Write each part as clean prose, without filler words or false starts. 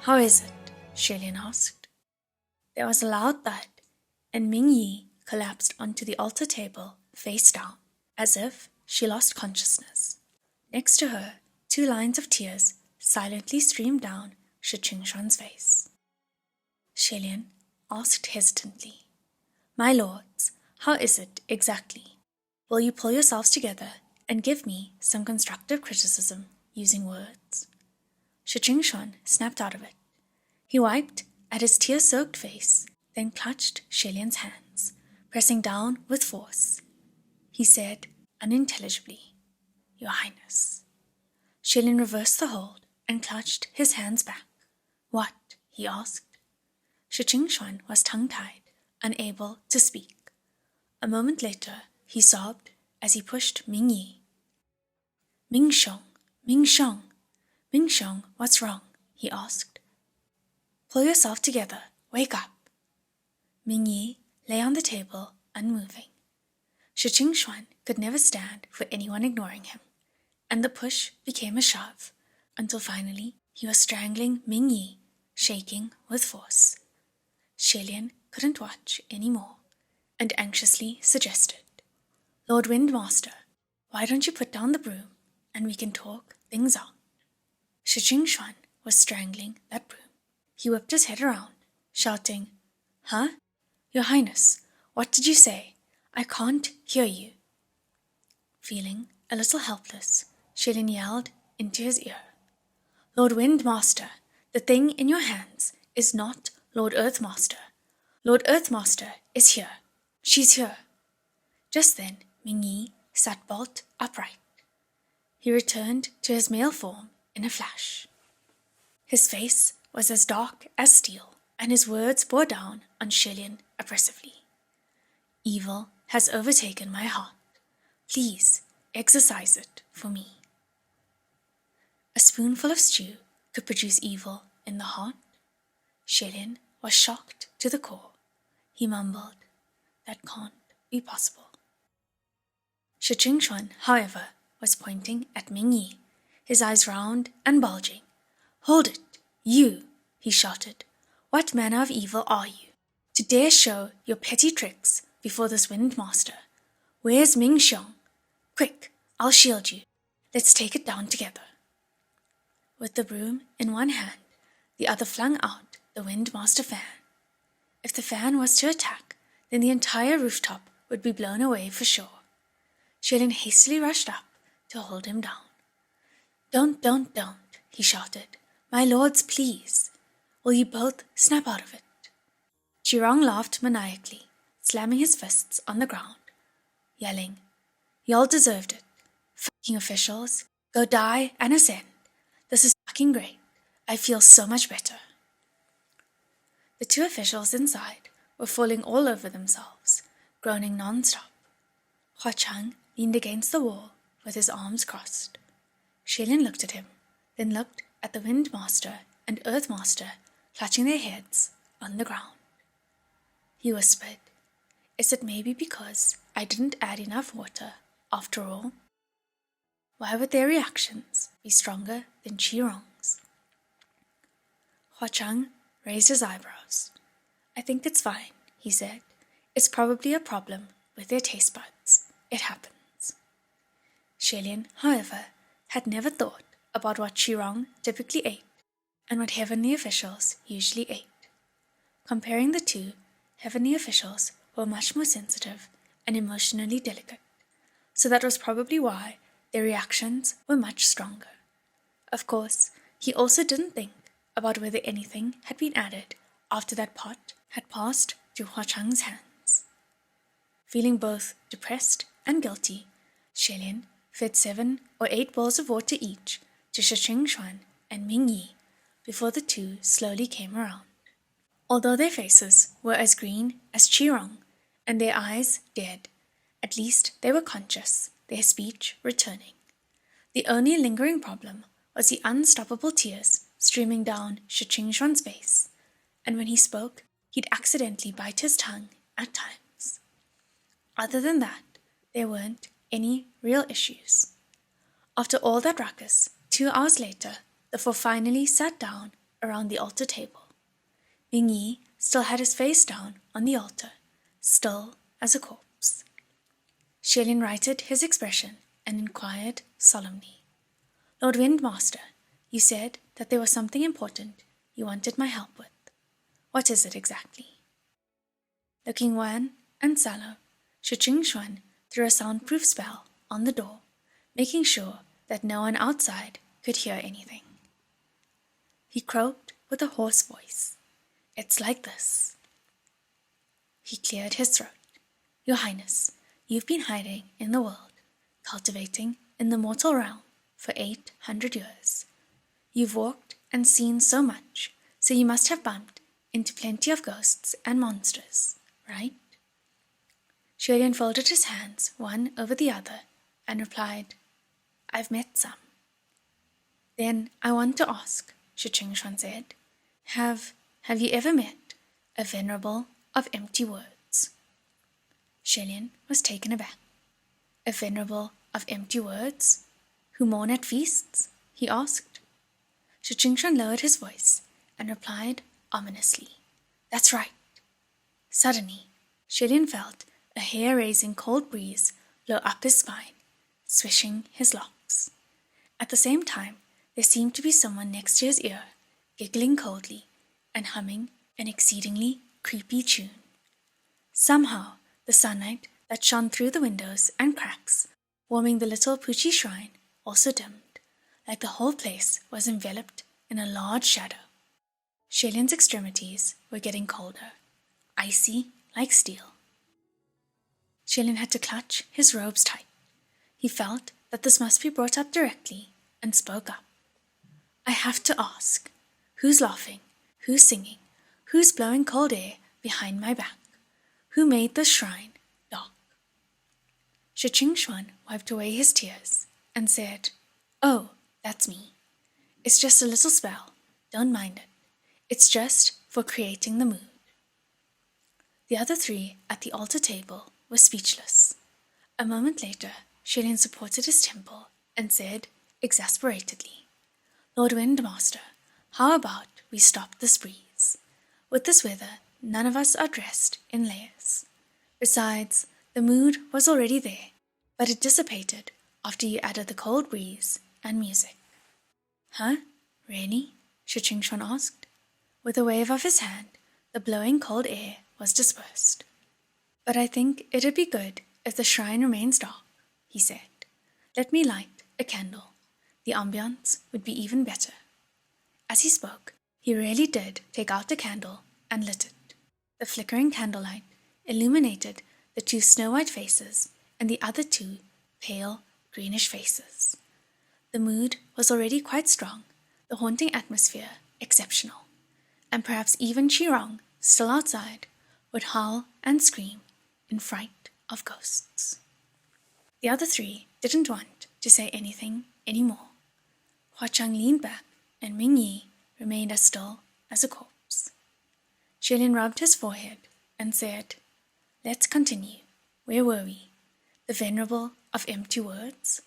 How is it? Shilian asked. There was a loud thud, and Ming Yi collapsed onto the altar table, face down, as if she lost consciousness. Next to her, 2 lines of tears silently streamed down Shi Qingshuan's face. Shilian asked hesitantly, "My lords, how is it exactly? Will you pull yourselves together and give me some constructive criticism using words?" Shi Qingshuan snapped out of it. He wiped at his tear-soaked face, then clutched Shilian's hands, pressing down with force. He said unintelligibly, "Your Highness." Shilian reversed the hold and clutched his hands back. "What?" he asked. Shi Qingshuan was tongue-tied, unable to speak. A moment later, he sobbed as he pushed Ming Yi. "Ming Xiong, Ming Xiong, Ming Xiong, what's wrong?" he asked. "Pull yourself together. Wake up." Ming Yi lay on the table, unmoving. Shi Qingshuan could never stand for anyone ignoring him, and the push became a shove, until finally he was strangling Ming Yi, shaking with force. Shilian couldn't watch any more, and anxiously suggested, "Lord Windmaster, why don't you put down the broom, and we can talk things out?" Shi Qingshuan was strangling that broom. He whipped his head around, shouting, "Huh? Your Highness, what did you say? I can't hear you." Feeling a little helpless, Shilian yelled into his ear, "Lord Windmaster, the thing in your hands is not Lord Earthmaster. Lord Earthmaster is here. She's here." Just then, Ming Yi sat bolt upright. He returned to his male form in a flash. His face was as dark as steel, and his words bore down on Shilian oppressively. "Evil has overtaken my heart. Please exorcise it for me." A spoonful of stew could produce evil in the heart? Shilian was shocked to the core. He mumbled, "That can't be possible." Shi Qingshuan, however, was pointing at Ming Yi, his eyes round and bulging. "Hold it, you!" he shouted. "What manner of evil are you, to dare show your petty tricks before this Windmaster? Where's Ming Xiong? Quick, I'll shield you. Let's take it down together." With the broom in one hand, the other flung out the Windmaster fan. If the fan was to attack, then the entire rooftop would be blown away for sure. Shilian hastily rushed up to hold him down. Don't, he shouted. "My lords, please. Will you both snap out of it?" Qirong laughed maniacally, slamming his fists on the ground, yelling, "Y'all deserved it. Fucking officials, go die and ascend. This is fucking great. I feel so much better." The 2 officials inside were falling all over themselves, groaning non-stop. Hua Chang leaned against the wall with his arms crossed. Shilian looked at him, then looked at the Windmaster and Earthmaster clutching their heads on the ground. He whispered, "Is it maybe because I didn't add enough water after all? Why would their reactions be stronger than Qirong's?" Hua Chang raised his eyebrows. "I think it's fine," he said. "It's probably a problem with their taste buds. It happens." Shilian, however, had never thought about what Qirong typically ate and what heavenly officials usually ate. Comparing the two, heavenly officials were much more sensitive and emotionally delicate, so that was probably why their reactions were much stronger. Of course, he also didn't think about whether anything had been added after that pot had passed through Hua Chang's hands. Feeling both depressed and guilty, Shilian fed 7 or 8 bowls of water each to Shi Qingshuan and Ming Yi before the 2 slowly came around. Although their faces were as green as Qirong and their eyes dead, at least they were conscious, their speech returning. The only lingering problem was the unstoppable tears streaming down Shi Qingshuan's face, and when he spoke, he'd accidentally bite his tongue at times. Other than that, there weren't any real issues. After all that ruckus, 2 hours later, the 4 finally sat down around the altar table. Mingyi still had his face down on the altar, still as a corpse. Xielin righted his expression and inquired solemnly, "Lord Windmaster, you said that there was something important you wanted my help with. What is it exactly?" Looking wan and sallow, Shi Xuan threw a soundproof spell on the door, making sure that no one outside could hear anything. He croaked with a hoarse voice. "It's like this." He cleared his throat. "Your Highness, you've been hiding in the world, cultivating in the mortal realm for 800 years. You've walked and seen so much, so you must have bumped into plenty of ghosts and monsters, right?" Xielin folded his hands one over the other and replied, "I've met some." "Then I want to ask," Shi Xuan said, Have you ever met a Venerable of empty words?" Xielin was taken aback. "A Venerable of empty words? Who mourn at feasts?" he asked. Shi Xuan lowered his voice and replied ominously, "That's right." Suddenly, Xielin felt a hair-raising cold breeze blow up his spine, swishing his locks. At the same time, there seemed to be someone next to his ear, giggling coldly and humming an exceedingly creepy tune. Somehow, the sunlight that shone through the windows and cracks, warming the little Puchi shrine, also dimmed, like the whole place was enveloped in a large shadow. Shielin's extremities were getting colder, icy like steel. Xielin had to clutch his robes tight. He felt that this must be brought up directly and spoke up. "I have to ask, who's laughing, who's singing, who's blowing cold air behind my back? Who made this shrine dark?" Shi Xuan wiped away his tears and said, "Oh, that's me. It's just a little spell, don't mind it. It's just for creating the mood." The other three at the altar table were speechless. A moment later, Xielin supported his temple and said exasperatedly, "Lord Windmaster, how about we stop this breeze? With this weather, none of us are dressed in layers. Besides, the mood was already there, but it dissipated after you added the cold breeze and music." "Huh? Really?" Shi Xuan asked. With a wave of his hand, the blowing cold air was dispersed. "But I think it'd be good if the shrine remains dark," he said. "Let me light a candle. The ambiance would be even better." As he spoke, he really did take out a candle and lit it. The flickering candlelight illuminated the two snow-white faces and the other two pale greenish faces. The mood was already quite strong, the haunting atmosphere exceptional, and perhaps even Qirong, still outside, would howl and scream in fright of ghosts. The other three didn't want to say anything anymore. Hua Chang leaned back and Mingyi remained as still as a corpse. Xielin rubbed his forehead and said, "Let's continue. Where were we? The Venerable of empty words?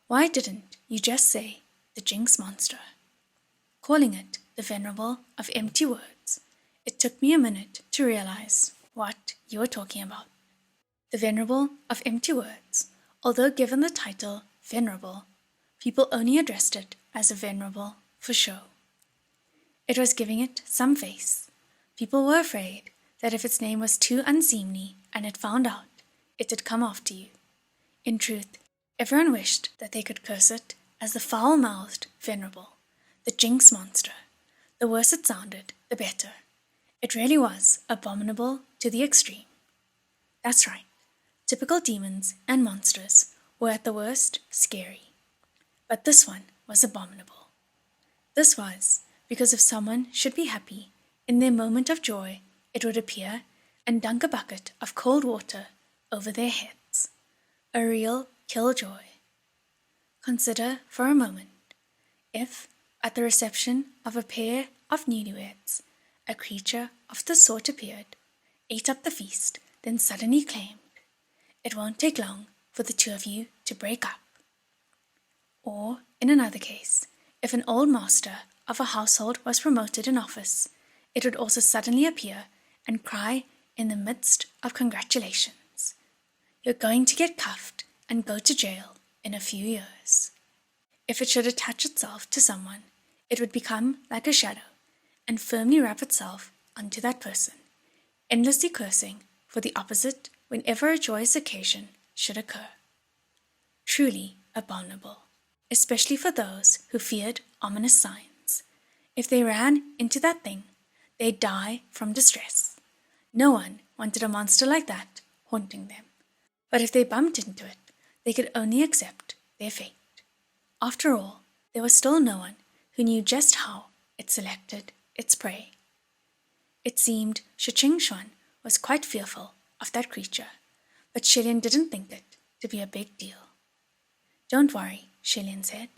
Why didn't you just say the jinx monster?" Calling it the Venerable of empty words, it took me a minute to realize what you were talking about. The Venerable of empty words, although given the title Venerable, people only addressed it as a Venerable for show. It was giving it some face. People were afraid that if its name was too unseemly and it found out, it'd come after you. In truth, everyone wished that they could curse it as the foul-mouthed Venerable, the jinx monster. The worse it sounded, the better. It really was abominable to the extreme. That's right. Typical demons and monsters were at the worst scary. But this one was abominable. This was because if someone should be happy, in their moment of joy, it would appear and dunk a bucket of cold water over their heads. A real killjoy. Consider for a moment, if, at the reception of a pair of newlyweds, a creature of the sort appeared, ate up the feast, then suddenly claimed, "It won't take long for the two of you to break up." Or, in another case, if an old master of a household was promoted in office, it would also suddenly appear and cry in the midst of congratulations, "You're going to get cuffed and go to jail in a few years." If it should attach itself to someone, it would become like a shadow and firmly wrap itself onto that person, endlessly cursing for the opposite whenever a joyous occasion should occur. Truly abominable, especially for those who feared ominous signs. If they ran into that thing, they'd die from distress. No one wanted a monster like that haunting them. But if they bumped into it, they could only accept their fate. After all, there was still no one who knew just how it selected its prey. It seemed Xuan was quite fearful of that creature, but Shilian didn't think it to be a big deal. "Don't worry," Shilian said.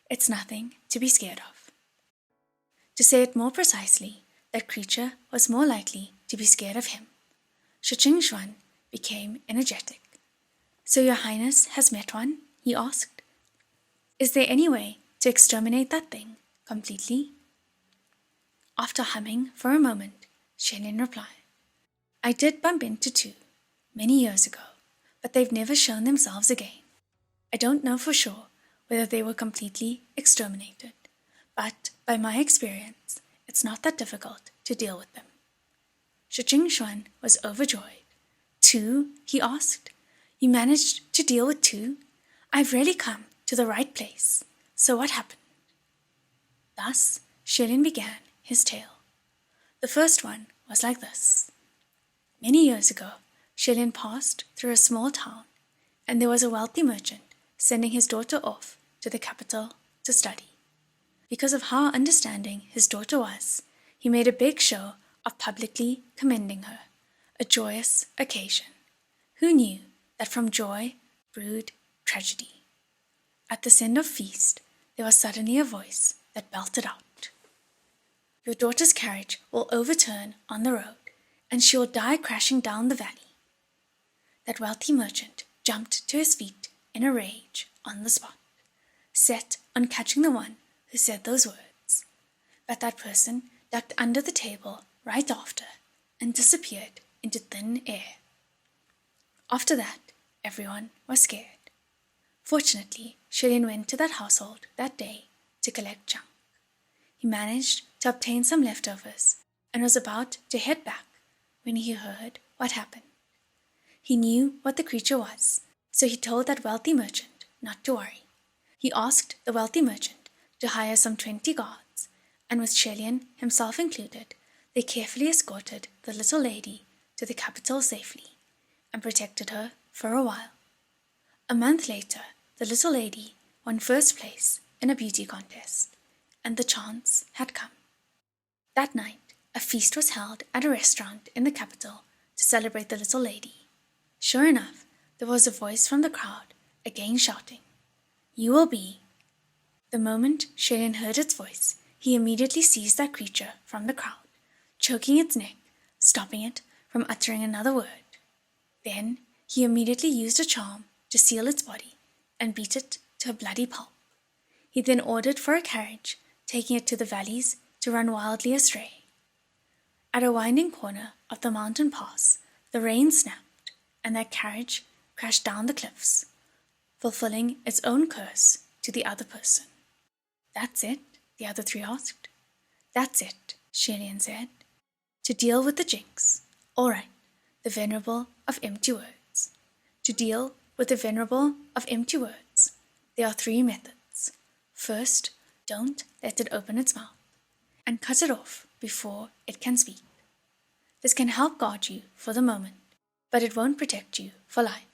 "It's nothing to be scared of." To say it more precisely, that creature was more likely to be scared of him. Xuan became energetic. "So your Highness has met one?" he asked. "Is there any way to exterminate that thing completely?" After humming for a moment, Shilian replied, "I did bump into two many years ago, but they've never shown themselves again. I don't know for sure whether they were completely exterminated, but by my experience, it's not that difficult to deal with them." Xuan was overjoyed. "Two?" he asked. "You managed to deal with two? I've really come to the right place. So what happened?" Thus, Shilian began his tale. The first one was like this. Many years ago, Shilian passed through a small town, and there was a wealthy merchant sending his daughter off to the capital to study. Because of how understanding his daughter was, he made a big show of publicly commending her, a joyous occasion. Who knew that from joy brewed tragedy? At the send-off feast, there was suddenly a voice that belted out, "Your daughter's carriage will overturn on the road, and she will die crashing down the valley." That wealthy merchant jumped to his feet in a rage on the spot, set on catching the one who said those words. But that person ducked under the table right after and disappeared into thin air. After that, everyone was scared. Fortunately, Shilian went to that household that day to collect junk. He managed to obtain some leftovers and was about to head back when he heard what happened. He knew what the creature was, so he told that wealthy merchant not to worry. He asked the wealthy merchant to hire some 20 guards, and with Shilian himself included, they carefully escorted the little lady to the capital safely and protected her for a while. A month later, the little lady won first place in a beauty contest, and the chance had come. That night, a feast was held at a restaurant in the capital to celebrate the little lady. Sure enough, there was a voice from the crowd, again shouting, "You will be." The moment Shilian heard its voice, he immediately seized that creature from the crowd, choking its neck, stopping it from uttering another word. Then he immediately used a charm to seal its body and beat it to a bloody pulp. He then ordered for a carriage, taking it to the valleys to run wildly astray. At a winding corner of the mountain pass, the rain snapped, and that carriage crashed down the cliffs, fulfilling its own curse to the other person. "That's it?" the other three asked. "That's it," Shilian said. "To deal with the jinx. All right, the Venerable of empty words. To deal with the Venerable of empty words, there are 3 methods. First, don't let it open its mouth, and cut it off before it can speak. This can help guard you for the moment, but it won't protect you for life,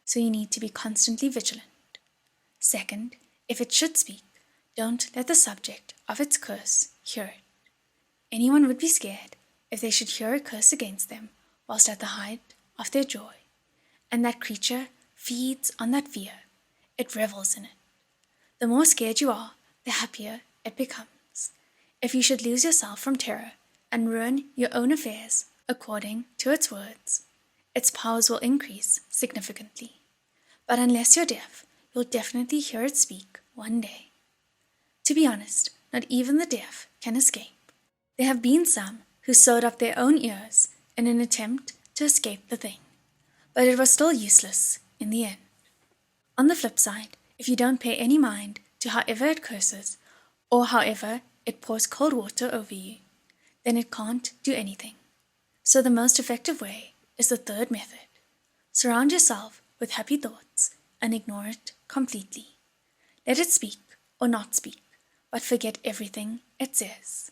so you need to be constantly vigilant. Second, if it should speak, don't let the subject of its curse hear it. Anyone would be scared if they should hear a curse against them whilst at the height of their joy, and that creature feeds on that fear. It revels in it. The more scared you are, the happier it becomes. If you should lose yourself from terror and ruin your own affairs according to its words, its powers will increase significantly. But unless you're deaf, you'll definitely hear it speak one day. To be honest, not even the deaf can escape. There have been some who sewed up their own ears in an attempt to escape the thing, but it was still useless in the end. On the flip side, if you don't pay any mind to however it curses or however it pours cold water over you, then it can't do anything. So the most effective way is the third method. Surround yourself with happy thoughts and ignore it completely. Let it speak or not speak, but forget everything it says.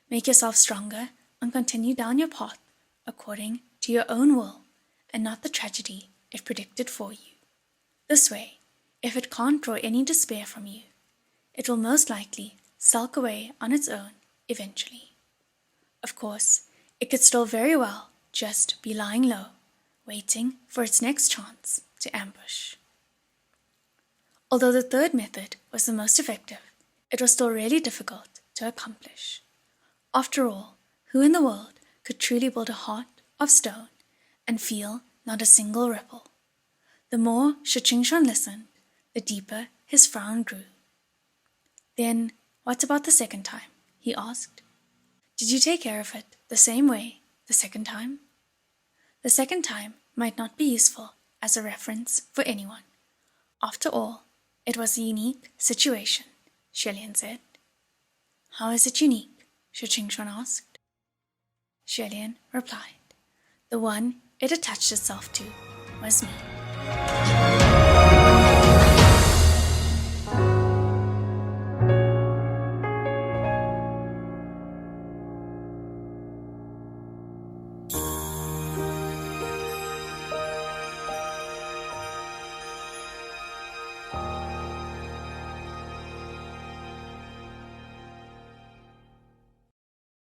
Make yourself stronger and continue down your path according to your own will and not the tragedy it predicted for you. This way, if it can't draw any despair from you, it will most likely sulk away on its own eventually. Of course, it could still very well just be lying low, waiting for its next chance to ambush. Although the third method was the most effective, it was still really difficult to accomplish. After all, who in the world could truly build a heart of stone and feel not a single ripple? The more Shichingshan listened, the deeper his frown grew. Then, what about the second time? He asked. Did you take care of it the same way the second time? The second time might not be useful as a reference for anyone. After all, it was a unique situation, Xuelian said. How is it unique? Shichingshan asked. Xuelian replied. The one it attached itself to was me.